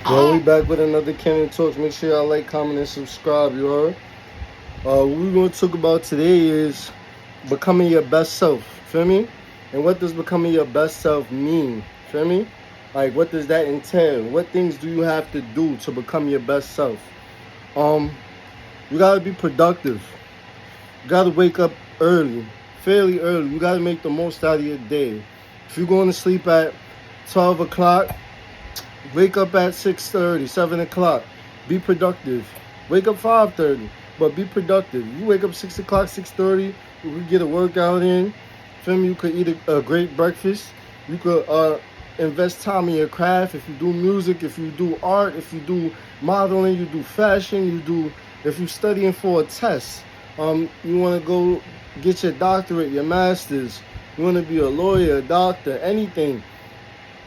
Yo, we back with another Kenny Talks. Make sure y'all like, comment, and subscribe, you heard? What we're going to talk about today is becoming your best self, feel me? And what does becoming your best self mean, feel me? Like, what does that entail? What things do you have to do to become your best self? Um, you gotta be productive. You gotta wake up early, fairly early. You gotta make the most out of your day. If you're going to sleep at 12 o'clock, wake up at 6:30, 7 o'clock. Be productive. Wake up 5:30, but be productive. You wake up 6 o'clock, 6:30, you could get a workout in. Feel me? You could eat a great breakfast. You could invest time in your craft. If you do music, if you do art, if you do modeling, you do fashion, if you're studying for a test, you want to go get your doctorate, your master's, you want to be a lawyer, a doctor, anything.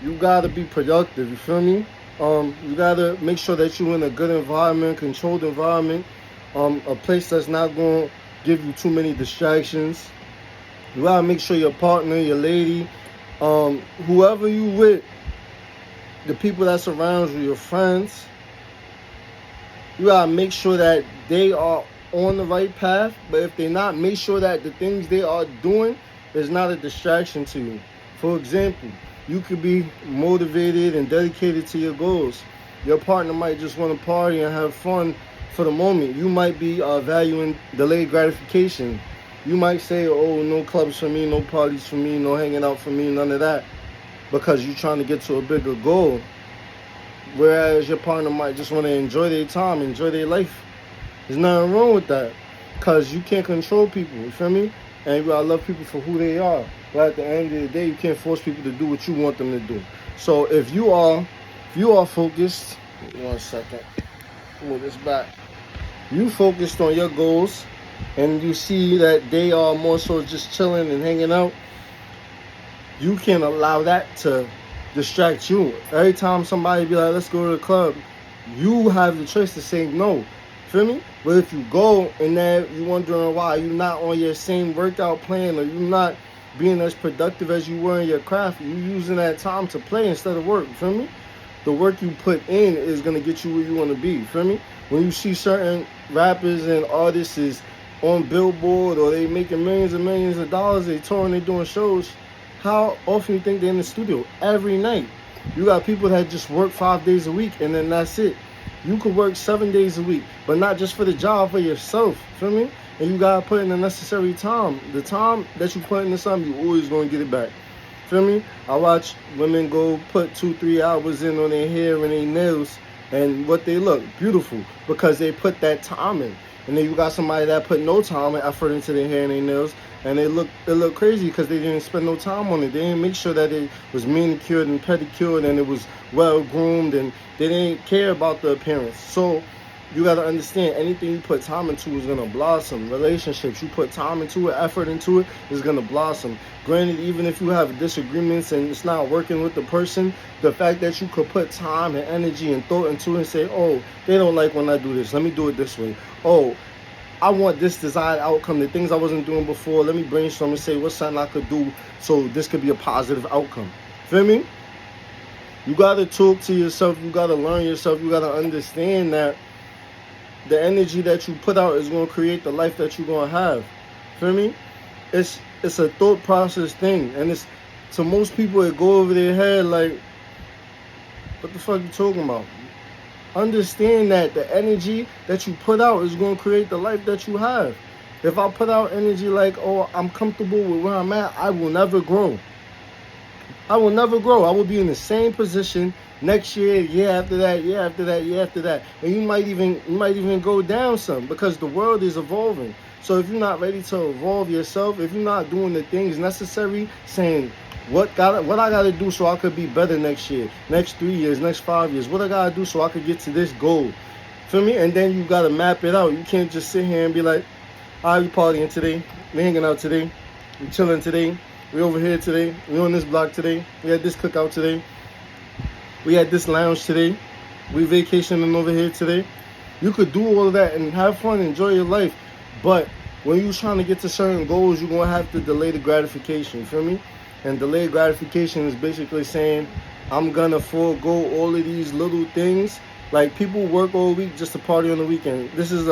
You gotta be productive, you feel me? You gotta make sure that you're in a good environment, controlled environment, a place that's not gonna give you too many distractions. You gotta make sure your partner, your lady, whoever you with, the people that surround you, your friends, you gotta make sure that they are on the right path. But if they're not, make sure that the things they are doing is not a distraction to you. For example, you could be motivated and dedicated to your goals. Your partner might just want to party and have fun for the moment. You might be valuing delayed gratification. You might say, oh, no clubs for me, no parties for me, no hanging out for me, none of that, because you're trying to get to a bigger goal. Whereas your partner might just want to enjoy their time, enjoy their life. There's nothing wrong with that, because you can't control people, you feel me? And you gotta love people for who they are. But at the end of the day, you can't force people to do what you want them to do. So if you are focused, 1 second, move this back. You focused on your goals, and you see that they are more so just chilling and hanging out, you can't allow that to distract you. Every time somebody be like, let's go to the club, you have the choice to say no. Feel me? But if you go and then you're wondering why you're not on your same workout plan, or you're not being as productive as you were in your craft, you're using that time to play instead of work. Feel me? The work you put in is gonna get you where you want to be. Feel me? When you see certain rappers and artists is on Billboard, or they making millions and millions of dollars, they touring, they doing shows, how often you think they're in the studio? Every night. You got people that just work 5 days a week and then that's it. You could work 7 days a week, but not just for the job, for yourself. Feel me? And you gotta put in the necessary time. The time that you put into something, you always gonna get it back. Feel me? I watch women go put 2-3 hours in on their hair and their nails, and what they look beautiful because they put that time in. And then you got somebody that put no time and effort into their hair and their nails, and they look crazy because they didn't spend no time on it. They didn't make sure that it was manicured and pedicured and it was well groomed, and they didn't care about the appearance. So you got to understand, anything you put time into is going to blossom. Relationships, you put time into it, effort into it, is going to blossom. Granted, even if you have disagreements and it's not working with the person, the fact that you could put time and energy and thought into it and say, oh, they don't like when I do this, let me do it this way. Oh, I want this desired outcome, the things I wasn't doing before, let me brainstorm and say what's something I could do so this could be a positive outcome. Feel me? You got to talk to yourself, you got to learn yourself, you got to understand that the energy that you put out is going to create the life that you're going to have. Feel me? It's a thought process thing. And it's, to most people, it go over their head like, what the fuck you talking about? Understand that the energy that you put out is going to create the life that you have. If I put out energy like, oh, I'm comfortable with where I'm at, I will never grow. I will never grow. I will be in the same position next year, year after that, year after that, year after that. And you might even go down some, because the world is evolving. So if you're not ready to evolve yourself, if you're not doing the things necessary, saying what I gotta do so I could be better next year, next 3 years, next 5 years, what I gotta do so I could get to this goal. Feel me? And then you gotta map it out. You can't just sit here and be like, all right, we partying today, we hanging out today, we chilling today, we over here today, we on this block today, we had this cookout today, we had this lounge today, we vacationing over here today. You could do all of that and have fun, enjoy your life. But when you're trying to get to certain goals, you're going to have to delay the gratification, you feel me? And delayed gratification is basically saying, I'm gonna forego all of these little things. Like people work all week just to party on the weekend. This is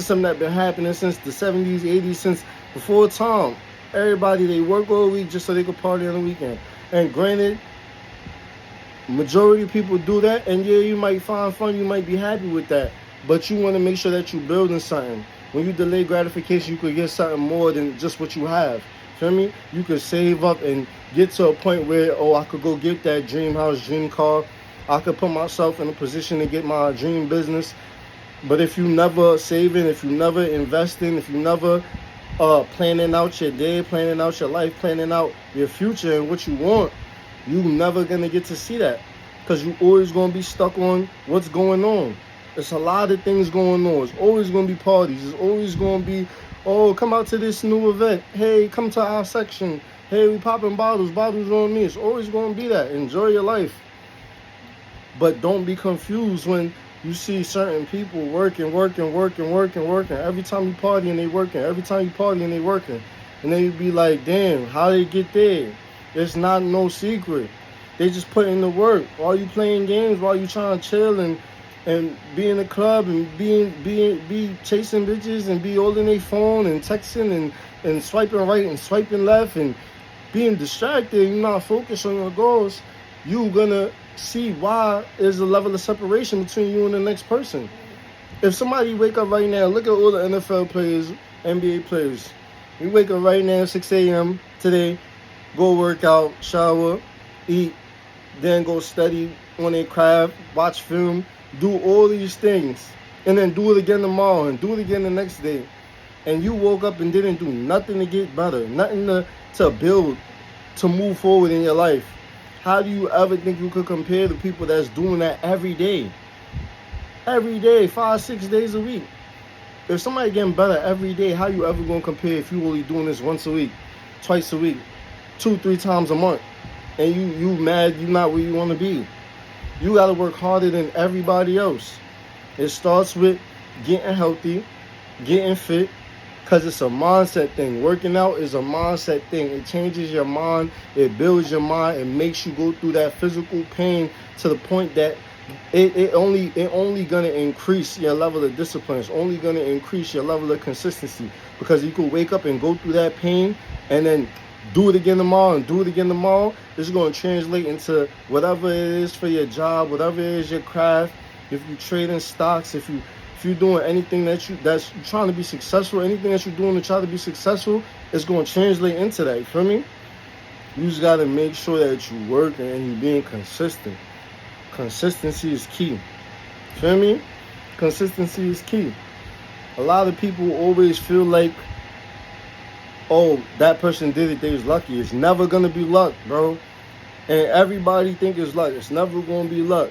something that been happening since the 70s, 80s, since before time. Everybody they work all week just so they could party on the weekend. And granted, majority of people do that, and yeah, you might find fun, you might be happy with that, but you want to make sure that you're building something. When you delay gratification, you could get something more than just what you have. Feel me? You could save up and get to a point where, oh, I could go get that dream house, dream car. I could put myself in a position to get my dream business. But if you never saving, if you never investing, if you never planning out your day, planning out your life, planning out your future and what you want, you never gonna get to see that, because you always gonna be stuck on what's going on. There's a lot of things going on. It's always gonna be parties. It's always gonna be, oh, come out to this new event. Hey, come to our section. Hey, we popping bottles. Bottles on me. It's always gonna be that. Enjoy your life. But don't be confused when you see certain people working. Every time you party and they working. Every time you party and they working. And then you be like, damn, how they get there? It's not no secret. They just put in the work. While you playing games, while you trying to chill and be in the club and be chasing bitches and be holding their phone and texting and swiping right and swiping left and being distracted, you're not focused on your goals, you gonna see why there's a level of separation between you and the next person. If somebody wake up right now, look at all the NFL players, NBA players. We wake up right now, 6 a.m. today, go work out, shower, eat, then go study on their craft, watch film, do all these things, and then do it again tomorrow and do it again the next day. And you woke up and didn't do nothing to get better, nothing to build, to move forward in your life. How do you ever think you could compare to people that's doing that every day? Every day, 5-6 days a week. If somebody getting better every day, how you ever gonna compare if you only doing this once a week, twice a week, 2-3 times a month, and you mad you not where you want to be? You got to work harder than everybody else. It starts with getting healthy, getting fit, because it's a mindset thing. Working out is a mindset thing. It changes your mind, it builds your mind, it makes you go through that physical pain to the point that it only gonna increase your level of discipline. It's only gonna increase your level of consistency, because you could wake up and go through that pain and then do it again tomorrow and do it again tomorrow. This is going to translate into whatever it is for your job, whatever it is your craft. If you trade in stocks, if you're doing anything that's trying to be successful, anything that you're doing to try to be successful, it's going to translate into that. You feel me? You just got to make sure that you work and you're being consistent. Consistency is key. Feel me? Consistency is key. A lot of people always feel like, oh, that person did it, they was lucky. It's never gonna be luck, bro. And everybody think it's luck. It's never gonna be luck.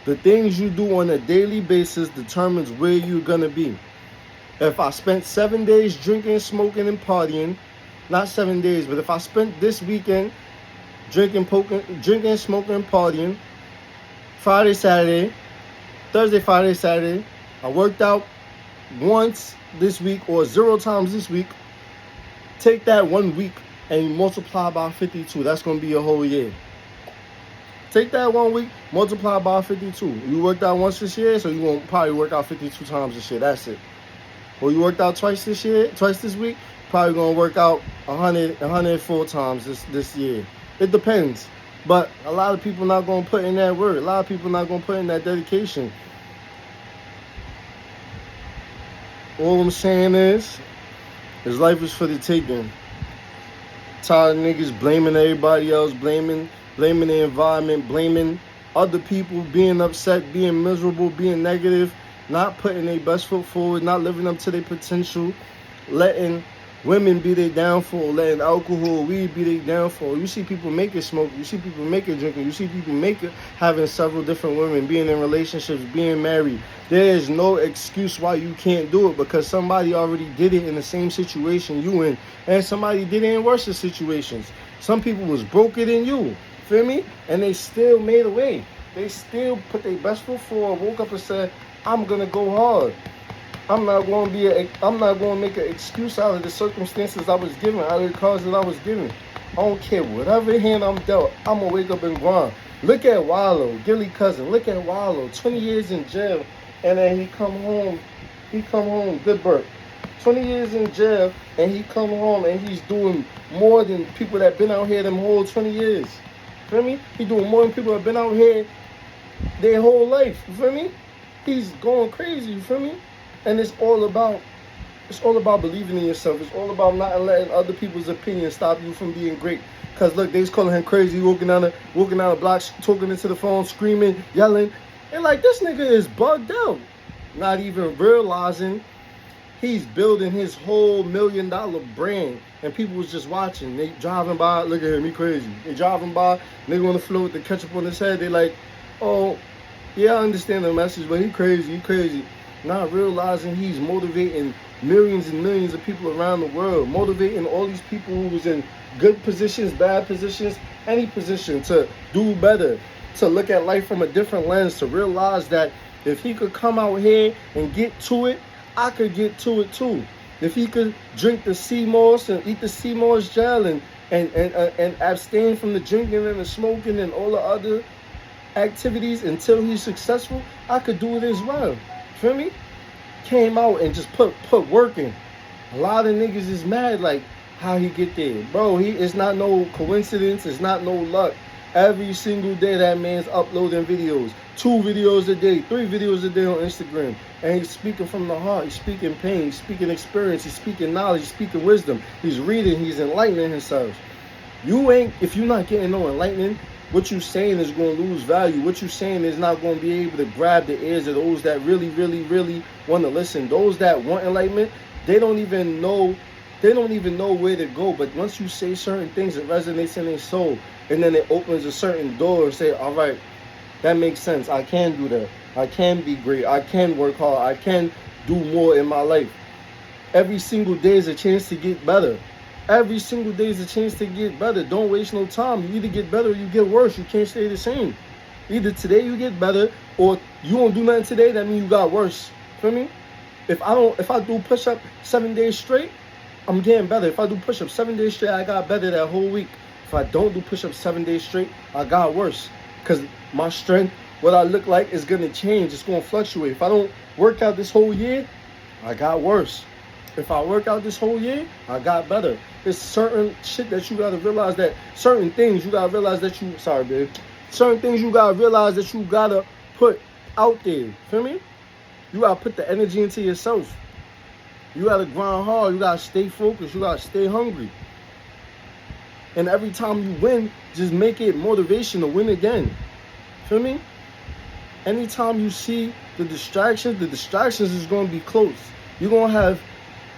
The things you do on a daily basis determines where you're gonna be. If I spent 7 days drinking, smoking, and partying, not 7 days, but if I spent this weekend drinking, smoking, and partying, Friday, Saturday, Thursday, Friday, Saturday, I worked out once this week or 0 times this week. Take that 1 week and you multiply by 52. That's going to be a whole year. Take that 1 week, multiply by 52. You worked out once this year, so you won't probably work out 52 times this year. That's it. Or you worked out twice this week, probably going to work out 104 times this year. It depends. But a lot of people not going to put in that work. A lot of people not going to put in that dedication. All I'm saying is life is for the taking. Tired of niggas blaming everybody else, blaming the environment, blaming other people, being upset, being miserable, being negative, not putting their best foot forward, not living up to their potential, letting women be their downfall, letting alcohol, weed be their downfall. You see people make it smoking, you see people make it drinking, you see people make it having several different women, being in relationships, being married. There is no excuse why you can't do it, because somebody already did it in the same situation you in, and somebody did it in worse situations. Some people was broker than you, feel me? And they still made a way. They still put their best foot forward, woke up and said, I'm gonna go hard. I'm not going to make an excuse out of the circumstances I was given, out of the cards that I was given. I don't care whatever hand I'm dealt, I'm gonna wake up and grind. Look at Wallow, Gilly Cousin. Look at Wallow, 20 years in jail, and then he come home. Good Burke. 20 years in jail, and he come home and he's doing more than people that been out here them whole 20 years. Feel me? He doing more than people that been out here their whole life. You feel me? He's going crazy. You feel me? And it's all about believing in yourself. It's all about not letting other people's opinions stop you from being great. Cause look, they was calling him crazy, walking down the block, talking into the phone, screaming, yelling, and like this nigga is bugged out, not even realizing he's building his whole $1 million brand, and people was just watching. They driving by, look at him, he crazy. They driving by, nigga on the floor with the ketchup on his head. They like, oh, yeah, I understand the message, but he crazy. Not realizing he's motivating millions and millions of people around the world, motivating all these people who was in good positions, bad positions, any position to do better, to look at life from a different lens, to realize that if he could come out here and get to it, I could get to it too. If he could drink the sea moss and eat the sea moss gel and abstain from the drinking and the smoking and all the other activities until he's successful, I could do it as well. Feel me? Came out and just put work in. A lot of niggas is mad like how he get there. Bro, it's not no coincidence, it's not no luck. Every single day that man's uploading videos. 2 videos a day, 3 videos a day on Instagram. And he's speaking from the heart, he's speaking pain, he's speaking experience, he's speaking knowledge, he's speaking wisdom. He's reading, he's enlightening himself. If you're not getting no enlightening, what you saying is going to lose value. What you saying is not going to be able to grab the ears of those that really, really, really want to listen. Those that want enlightenment, they don't even know where to go. But once you say certain things, it resonates in their soul. And then it opens a certain door and say, all right, that makes sense. I can do that. I can be great. I can work hard. I can do more in my life. Every single day is a chance to get better. Every single day is a chance to get better. Don't waste no time. You either get better or you get worse. You can't stay the same. Either today you get better or you won't do nothing today, that means you got worse. Feel me? If I do push-up 7 days straight, I'm getting better. If I do push-ups 7 days straight, I got better that whole week. If I don't do push-ups 7 days straight, I got worse. Because my strength, what I look like, is going to change. It's going to fluctuate. If I don't work out this whole year, I got worse. If I work out this whole year, I got better. There's certain shit that you got to realize that, certain things you got to realize that you, sorry, babe. Certain things you got to realize that you got to put out there. Feel me? You got to put the energy into yourself. You got to grind hard. You got to stay focused. You got to stay hungry. And every time you win, just make it motivation to win again. Feel me? Anytime you see the distractions is going to be close. You're going to have,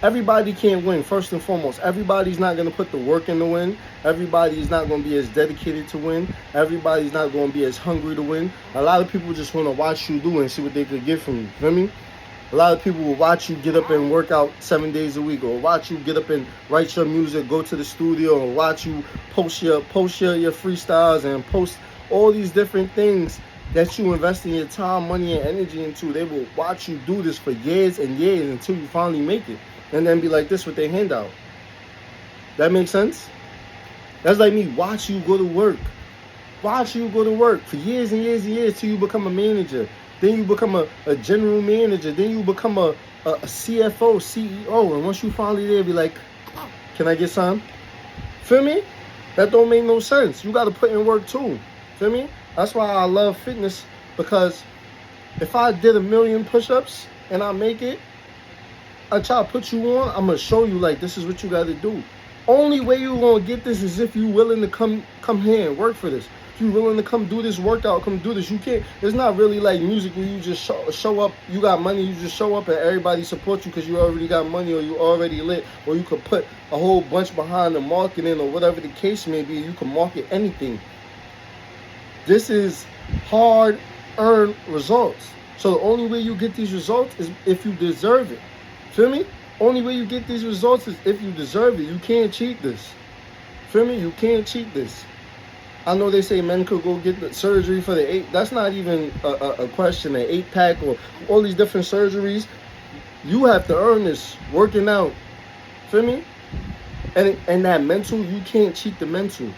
everybody can't win, first and foremost. Everybody's not going to put the work in to win. Everybody's not going to be as dedicated to win. Everybody's not going to be as hungry to win. A lot of people just want to watch you do and see what they could get from you. Feel me? A lot of people will watch you get up and work out 7 days a week, or watch you get up and write your music, go to the studio, or watch you post your freestyles and post all these different things that you invest in your time, money, and energy into. They will watch you do this for years and years until you finally make it, and then be like this with their hand out. That makes sense? That's like me watch you go to work. Watch you go to work for years and years and years till you become a manager. Then you become a general manager. Then you become a CFO, CEO. And once you finally there, be like, can I get some? Feel me? That don't make no sense. You got to put in work too. Feel me? That's why I love fitness, because if I did 1 million push-ups and I make it, I try to put you on, I'm going to show you like this is what you got to do. Only way you're going to get this is if you're willing to come here and work for this. If you're willing to come do this workout, come do this. You can't, it's not really like music where you just show up, you got money, you just show up and everybody supports you because you already got money or you already lit, or you could put a whole bunch behind the marketing or whatever the case may be. You can market anything. This is hard-earned results. So the only way you get these results is if you deserve it. Feel me? Only way you get these results is if you deserve it. You can't cheat this. Feel me? You can't cheat this. I know they say men could go get the surgery for the 8. That's not even a question. An 8-pack or all these different surgeries. You have to earn this working out. Feel me? And that mental, you can't cheat the mental.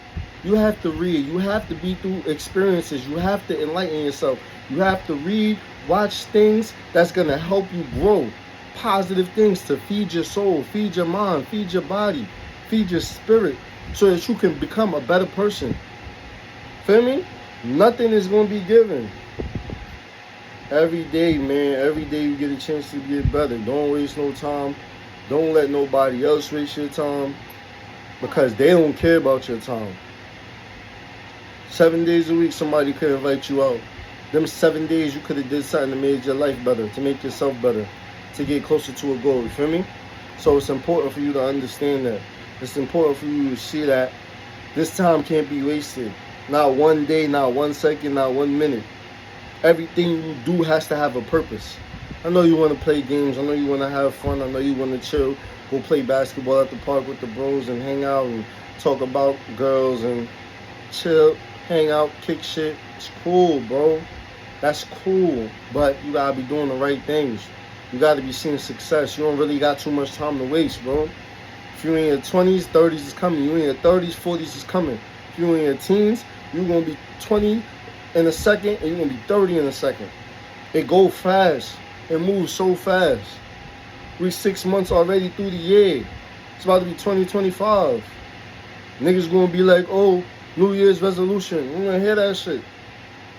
You have to read. You have to be through experiences. You have to enlighten yourself. You have to read, watch things that's going to help you grow. Positive things to feed your soul, feed your mind, feed your body, feed your spirit, so that you can become a better person. Feel me? Nothing is going to be given. Every day, man, every day you get a chance to get better. Don't waste no time. Don't let nobody else waste your time, because they don't care about your time. 7 days a week, somebody could invite you out. Them 7 days, you could have did something to make your life better, to make yourself better, to get closer to a goal. You feel me? So it's important for you to understand that. It's important for you to see that this time can't be wasted. Not one day, not 1 second, not 1 minute. Everything you do has to have a purpose. I know you want to play games. I know you want to have fun. I know you want to chill, go play basketball at the park with the bros and hang out and talk about girls and chill, hang out, kick shit. It's cool, bro. That's cool. But you got to be doing the right things. You got to be seeing success. You don't really got too much time to waste, bro. If you're in your 20s, 30s is coming. You're in your 30s, 40s is coming. If you're in your teens, you're going to be 20 in a second and you're going to be 30 in a second. It goes fast. It moves so fast. We 6 months already through the year. It's about to be 2025. Niggas going to be like, oh, New Year's resolution. We don't hear that shit.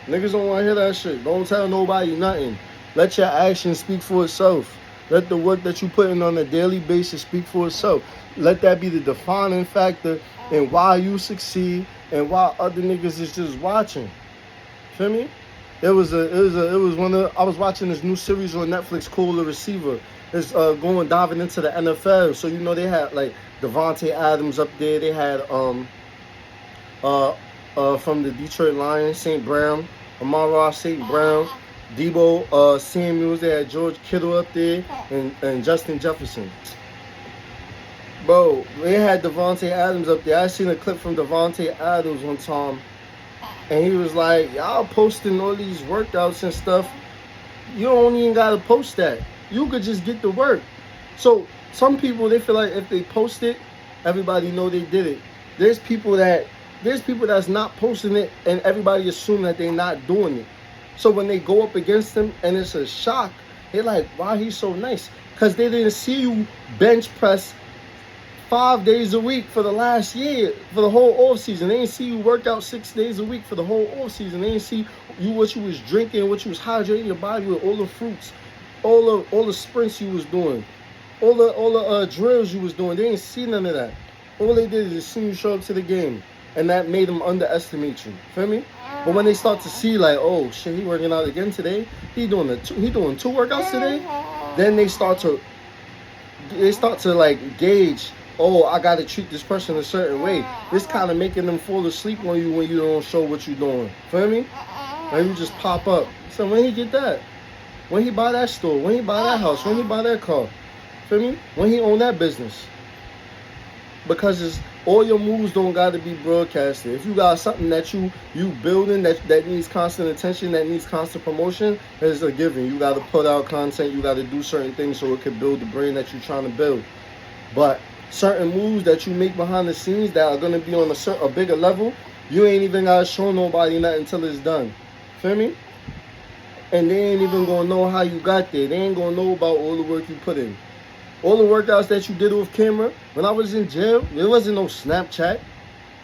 Niggas don't want to hear that shit. Don't tell nobody nothing. Let your actions speak for itself. Let the work that you put in on a daily basis speak for itself. Let that be the defining factor in why you succeed and why other niggas is just watching. Feel me? I was watching this new series on Netflix called The Receiver. It's diving into the NFL. So you know they had like Devontae Adams up there. They had from the Detroit Lions, St. Brown, Amon-Ra St. Brown, Debo Samuels. They had George Kittle up there and Justin Jefferson. Bro, they had Devontae Adams up there. I seen a clip from Devontae Adams one time. And he was like, y'all posting all these workouts and stuff. You don't even got to post that. You could just get the work. So some people, they feel like if they post it, everybody know they did it. There's people that's not posting it and everybody assume that they're not doing it. So when they go up against them and it's a shock, they're like, wow, he's so nice. Because they didn't see you bench press 5 days a week for the last year, for the whole off season. They didn't see you work out 6 days a week for the whole off season. They didn't see what you was drinking, what you was hydrating your body with, all the fruits, all the sprints you was doing, all the drills you was doing. They didn't see none of that. All they did is see you show up to the game, and that made them underestimate you. Feel me? But when they start to see like, oh shit, he working out again today. He doing 2 workouts today. Then they start to like gauge. Oh, I got to treat this person a certain way. This kind of making them fall asleep on you when you don't show what you're doing. Feel me? And you just pop up. So when he get that? When he buy that store? When he buy that house? When he buy that car? Feel me? When he own that business? Because all your moves don't got to be broadcasted. If you got something that you building that needs constant attention, that needs constant promotion, it's a given. You got to put out content. You got to do certain things so it can build the brand that you're trying to build. But certain moves that you make behind the scenes that are going to be on a bigger level, you ain't even got to show nobody nothing until it's done. Feel me? And they ain't even going to know how you got there. They ain't going to know about all the work you put in. All the workouts that you did off camera. When I was in jail, there wasn't no Snapchat.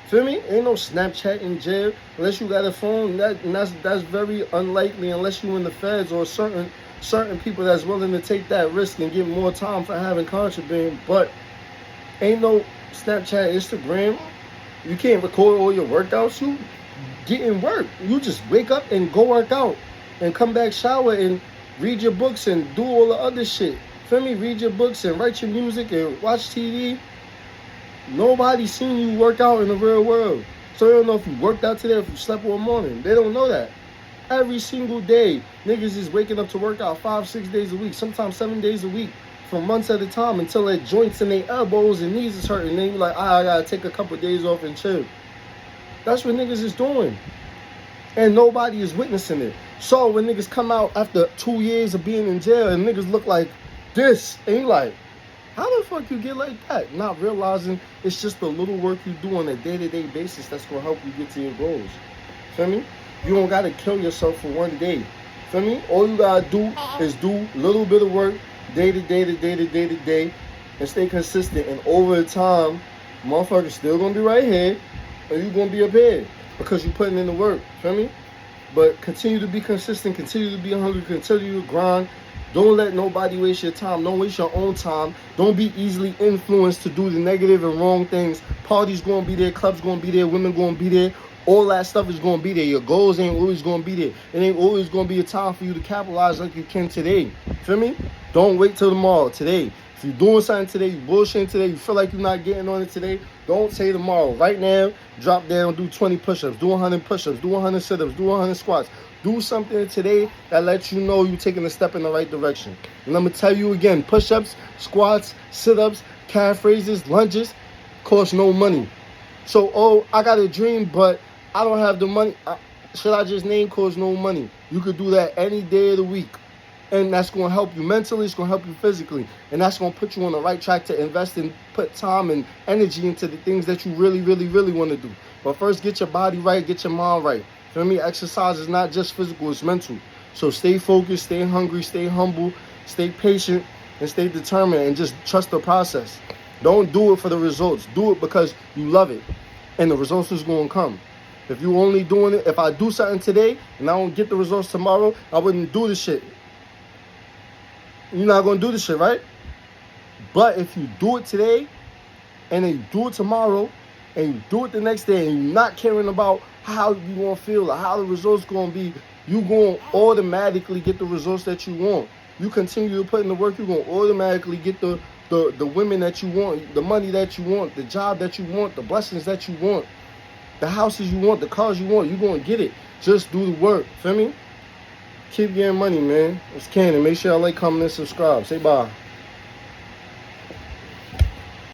Feel me? Ain't no Snapchat in jail unless you got a phone. That's very unlikely unless you in the feds or certain people that's willing to take that risk and give more time for having contraband. But ain't no Snapchat, Instagram. You can't record all your workouts. You getting work. You just wake up and go work out and come back, shower and read your books and do all the other shit. Feel me? Read your books and write your music and watch TV. Nobody's seen you work out in the real world. So they don't know if you worked out today or if you slept all morning. They don't know that. Every single day, niggas is waking up to work out 5-6 days a week, sometimes 7 days a week, for months at a time until their joints and their elbows and knees is hurting. And then you're like, I gotta take a couple of days off and chill. That's what niggas is doing. And nobody is witnessing it. So when niggas come out after 2 years of being in jail and niggas look like this, and you like, How the fuck you get like that? Not realizing it's just the little work you do on a day-to-day basis that's gonna help you get to your goals. Feel me? You don't gotta kill yourself for one day. Feel me? All you gotta do is do a little bit of work day to day to day to day to day and stay consistent. And over time, motherfuckers still gonna be right here and you gonna be up here because you putting in the work. Feel me? But continue to be consistent, continue to be hungry, continue to grind. Don't let nobody waste your time. Don't waste your own time. Don't be easily influenced to do the negative and wrong things. Parties gonna be there, clubs gonna be there, women gonna be there. All that stuff is gonna be there. Your goals ain't always gonna be there. It ain't always gonna be a time for you to capitalize like you can today. Feel me? Don't wait till tomorrow. Today. If you're doing something today, you bullshitting today, you feel like you're not getting on it today, don't say tomorrow. Right now, drop down, do 20 push-ups, do 100 push-ups, do 100 sit-ups, do 100 squats. Do something today that lets you know you're taking a step in the right direction. And let me tell you again, push-ups, squats, sit-ups, calf raises, lunges, cost no money. So, oh, I got a dream, but I don't have the money. Should I just name cost no money? You could do that any day of the week. And that's going to help you mentally, it's going to help you physically. And that's going to put you on the right track to invest and put time and energy into the things that you really, really, really want to do. But first, get your body right, get your mind right. Feel me? Exercise is not just physical, it's mental. So stay focused, stay hungry, stay humble, stay patient, and stay determined, and just trust the process. Don't do it for the results. Do it because you love it. And the results is going to come. If you only doing it, if I do something today and I don't get the results tomorrow, I wouldn't do the shit. You're not going to do this shit, right? But if you do it today, and then you do it tomorrow, and you do it the next day, and you're not caring about how you going to feel or how the results going to be, you're going to automatically get the results that you want. You continue to put in the work, you're going to automatically get the women that you want, the money that you want, the job that you want, the blessings that you want, the houses you want, the cars you want. You're going to get it. Just do the work. Feel me? Keep getting money, man. It's Cannon. Make sure y'all like, comment, and subscribe. Say bye.